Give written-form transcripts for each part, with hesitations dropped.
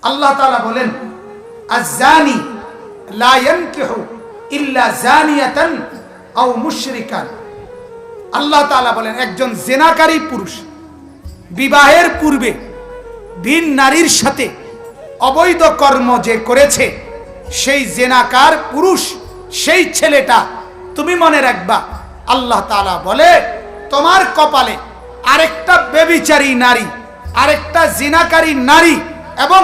আল্লাহ তাআলা বলেন আয-যানি লা ইয়ানকিহু ইল্লা যানিয়াতান আও মুশরিকান। আল্লাহ তাআলা বলেন একজন জিনাকারী পুরুষ বিবাহের পূর্বে ভিন নারীর সাথে অবৈধ কর্ম যে করেছে, সেই জিনাকার পুরুষ, সেই ছেলেটা, তুমি মনে রাখবা আল্লাহ তাআলা বলে তোমার কপালে আরেকটা ব্যভিচারী নারী, আরেকটা জিনাকারী নারী এবং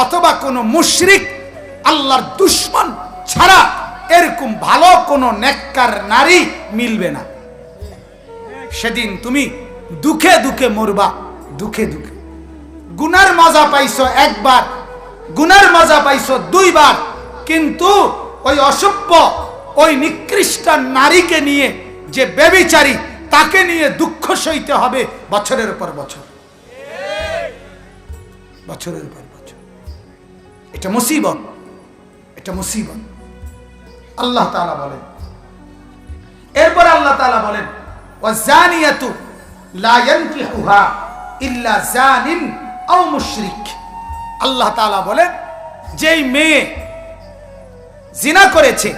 অথবা কোনো মুশরিক আল্লাহর দুশমন ছাড়া এরকম ভালো কোনো নেককার নারী মিলবে না। সেদিন তুমি দুঃখে দুঃখে মরবা, দুঃখে দুঃখে। গুনার মজা পাইছো একবার, গুনার মজা পাইছো দুইবার, কিন্তু ওই অসভ্য, ওই নিকৃষ্ট নারীকে নিয়ে যে ব্যভিচারী, তাকে নিয়ে দুঃখ সইতে হবে বছরের পর বছর, বছরের পর বছর। এটা মুসিবত, এটা মুসিবত। আল্লাহ তাআলা বলেন, এরপর আল্লাহ তাআলা বলেন ওয়াজানিয়াতু লা ইয়ানকিহুহা ইল্লা জানিন আও মুশরিক। আল্লাহ তাআলা বলেন যেই মেয়ে জিনা করেছে,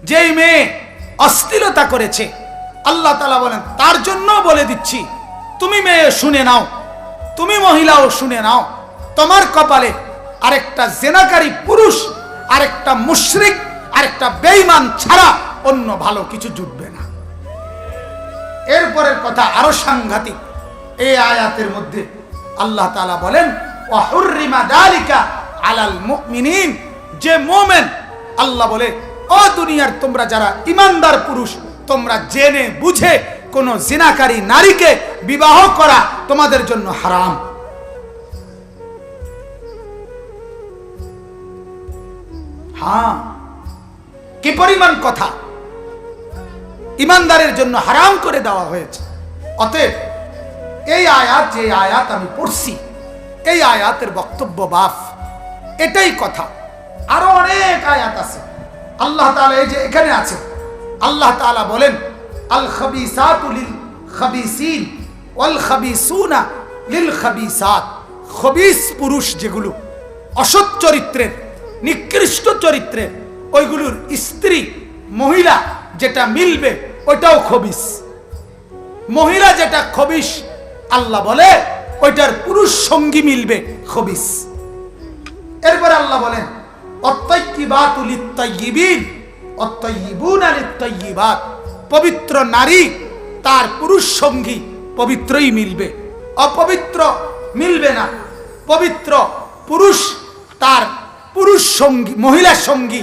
যেই মেয়ে অশ্লীলতা করেছে, আল্লাহ তাআলা বলেন তার জন্য বলে দিচ্ছি, তুমি মেয়ে শুনে নাও, তুমি মহিলাও শুনে নাও, তোমার কপালে আরেকটা জিনাকারী পুরুষ, আরেকটা মুশরিক, আরেকটা বেঈমান ছাড়া অন্য ভালো কিছু জুটবে না। এরপরের কথা আরো সাংঘাতিক। এই আয়াতের মধ্যে আল্লাহ তাআলা বলেন ওয়া হুররিমা যালিকা আলাল মুমিনিন, যে মুমিন, আল্লাহ বলে ও দুনিয়ার তোমরা যারা ঈমানদার পুরুষ, তোমরা জেনে বুঝে কোন জিনাকারী নারীকে বিবাহ করা তোমাদের জন্য হারাম। হ্যাঁ, কি পরিমাণ কথা ঈমানদারের জন্য হারাম করে দেওয়া হয়েছে। অতএব এই আয়াত, যে আয়াত আমি পড়ছি, এই আয়াতের বক্তব্য বাফ, এটাই কথা। আরো অনেক আয়াত আছে। আল্লাহ তাআলা এই যে এখানে আছে, আল্লাহ তাআলা বলেন আল খাবিসাতু লিল খাবিসিন ওয়াল খাবিসুনা লিল খাবিসাত। খবিস পুরুষ যেগুলো অসৎ চরিত্রের, নিকৃষ্ট চরিত্রের, ওইগুলোর স্ত্রী, মহিলা যেটা মিলবে ওইটাও খবিস। মহিলা যেটা খবিস, আল্লাহ বলে ওইটার পুরুষ সঙ্গী মিলবে খবিস। এরপর আল্লাহ বলেন অত্তাইয়িবাতু লিত্তাইয়িবিন অত্তাইয়িবুনা লিত্তাইয়িবাত। পবিত্র নারী তার পুরুষ সঙ্গী পবিত্রই মিলবে, অপবিত্র মিলবে না। পবিত্র পুরুষ তার পুরুষ সঙ্গী, মহিলা সঙ্গী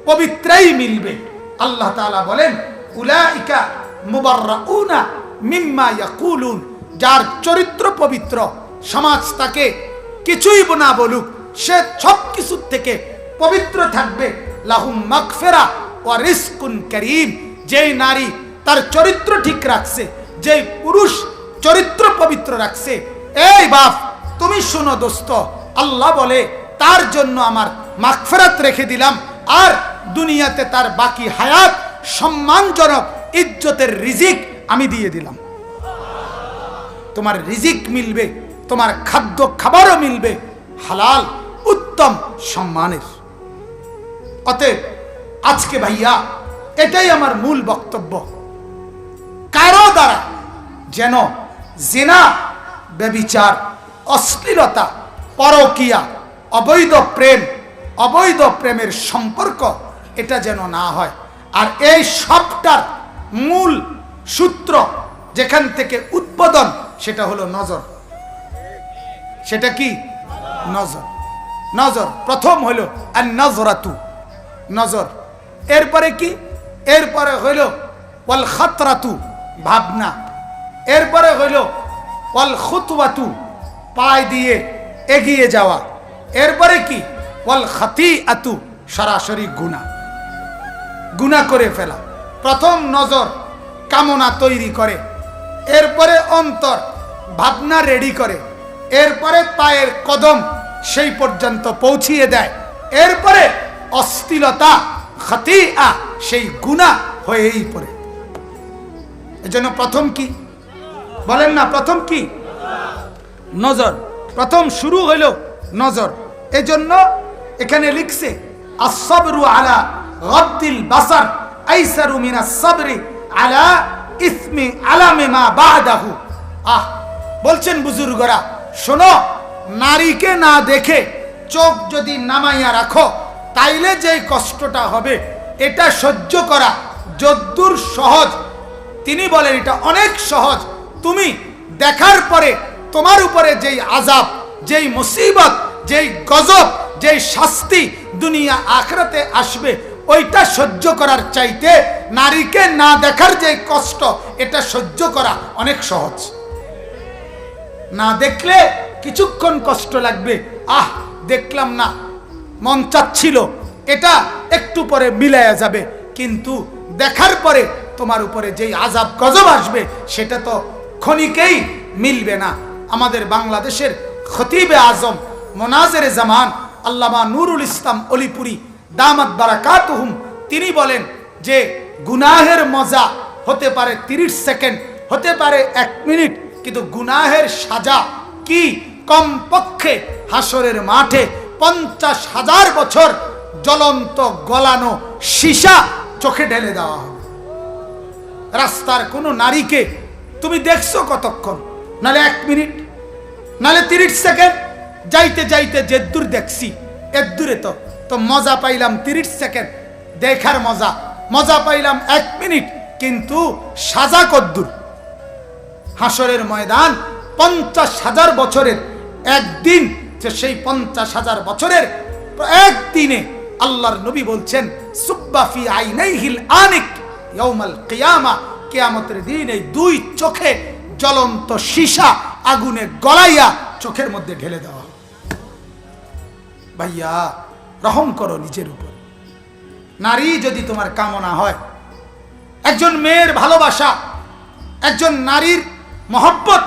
পবিত্রই মিলবে। আল্লাহ তাআলা বলেন উলাইকা মুবাররাউনা মিম্মা ইয়াকুলুন। যার চরিত্র পবিত্র, সমাজ তাকে কিছুই না বলুক, সে সব কিছু থেকে পবিত্র থাকবে। লাহুম মাগফিরা ওয়া রিজকুন কারীম। যেই নারী তার চরিত্র ঠিক রাখছে, যেই পুরুষ চরিত্র পবিত্র রাখছে, এই বাপ তুমি শোনো দোস্ত, আল্লাহ বলে তার জন্য আমার মাগফিরাত রেখে দিলাম, আর দুনিয়াতে তার বাকি হায়াত সম্মানজনক ইজ্জতের রিজিক আমি দিয়ে দিলাম। তোমার রিজিক মিলবে, তোমার খাদ্য খাবারও মিলবে হালাল, উত্তম, সম্মানের। অতএব আজকে ভাইয়া এটাই আমার মূল বক্তব্য। কারো দ্বারা যেন জিনা, ব্যভিচার, অশ্লীলতা, পরকীয়া, অবৈধ প্রেম, অবৈধ প্রেমের সম্পর্ক এটা যেন না হয়। আর এই সবটার মূল সূত্র যেখান থেকে উদ্বোধন, সেটা হলো নজর। সেটা কি? নজর। নজর প্রথম হলো আর নজরাতু, নজর। এরপরে কি? এরপরে হইল ওয়াল খাতরাতু, ভাবনা। এরপরে হইল ওয়াল খুতওয়াতু, পায় দিয়ে এগিয়ে যাওয়া। এরপরে কি? ওয়াল খাতিআতু, সরাসরি গুনাহ, গুনাহ করে ফেলা। প্রথম নজর কামনা তৈরি করে, এরপরে অন্তর ভাবনা রেডি করে, এরপরে পায়ের কদম সেই পর্যন্ত পৌঁছিয়ে দেয়, এরপরে অশ্লীলতা, খাতিআ, সেই গুনাহ হয়েই পড়ে। এজন্য প্রথম কি বলেন না? প্রথম কি? নজর। প্রথম শুরু হইল নজর। এজন্য এখানে লিখছে আস-সাবরু আলা গাদ্দিল বাসার আইসারু মিনাস সাবরি আলা ইসমি আলামি মা বাদাহু। বলছেন বুজুর্গরা, শোনো, নারীকে না দেখে চোখ যদি নামাইয়া রাখো তাইলে যে কষ্টটা হবে এটা সহ্য করা যদ্দূর সহজ, তিনি বলেন এটা অনেক সহজ। তুমি দেখার পরে তোমার উপরে যেই আযাব, যেই মুসিবত, যেই গজব, যেই শাস্তি দুনিয়া আখিরাতে আসবে ওইটা সহ্য করার চাইতে নারীকে না দেখার যে কষ্ট এটা সহ্য করা অনেক সহজ। না দেখলে কিছুক্ষণ কষ্ট লাগবে, দেখলাম না, মন চাচ্ছিল, এটা একটু পরে মিলায়া যাবে, কিন্তু দেখার পরে তোমার উপরে যেই আযাব গজব আসবে সেটা তো ক্ষণিকেই মিলবে না। আমাদের বাংলাদেশের খতিবে আজম মোনাজের জামান আল্লামা নুরুল ইসলাম অলিপুরি দামাত বারাকাতুহুম, তিনি বলেন যে গুনাহের মজা হতে পারে 30 সেকেন্ড, হতে পারে 1 মিনিট, কিন্তু গুনাহের সাজা কি কমপক্ষে হাসরের মাঠে 50,000 বছর জ্বলন্ত গলানো সীসা চোখে ঢেলে দেওয়া হবে। রাস্তার কোনো নারীকে তুমি দেখছো কতক্ষণ? নালে 1 মিনিট, নালে 30 সেকেন্ড, যাইতে যাইতে যে দূর দেখছি এর দূরে তো মজা পাইলাম 30 সেকেন্ড দেখার মজা পাইলাম 1 মিনিট, কিন্তু সাজা কদ্দূর? হাসরের ময়দান 50,000 বছরের একদিন, যে সেই 50,000 বছরের একদিনে আল্লাহর নবী বলছেন সুব্বা ফি আইনাইহিল আনিক ইয়াউমাল কিয়ামা, কিয়ামতের দিন এই 2 চোখে জ্বলন্ত সীসা আগুনে গলাইয়া চোখের মধ্যে ঢেলে দেওয়া। ভাইয়া, রহম করো নিজের উপর। নারী যদি তোমার কামনা হয়, একজন মেয়ের ভালোবাসা, একজন নারীর মহব্বত,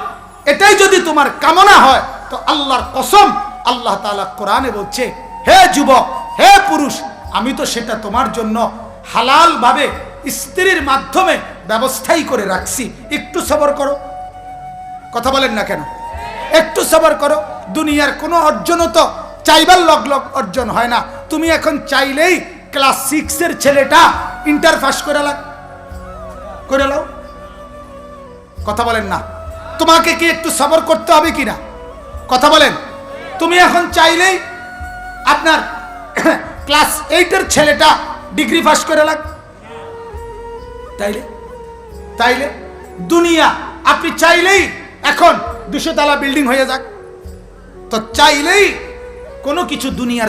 এটাই যদি তোমার কামনা হয় তো আল্লাহর কসম, আল্লাহ তাআলা কোরআনে বলছে, হে যুবক, হে পুরুষ, আমি তো সেটা তোমার জন্য হালাল ভাবে স্ত্রীর মাধ্যমে ব্যবস্থাই করে রাখছি, একটু সবর করো। কথা বলেন না কেন? একটু সবর করো। দুনিয়ার কোনো অর্জনও তো চাইবার লগ লগ অর্জন হয় না। তুমি এখন চাইলেই ক্লাস 6 এর ছেলেটা ইন্টার পাস করে লাও। কথা বলেন না? তোমাকে কি একটু সবর করতে হবে কিনা? কথা বলেন? তুমি এখন চাইলেই আপনার ক্লাস 8 এর ছেলেটা ডিগ্রি পাস করে তাইলে দুনিয়া আপনি চাইলেই এখন 200 তলা বিল্ডিং হয়ে যাক, তো চাইলেই কোনো কিছু দুনিয়ার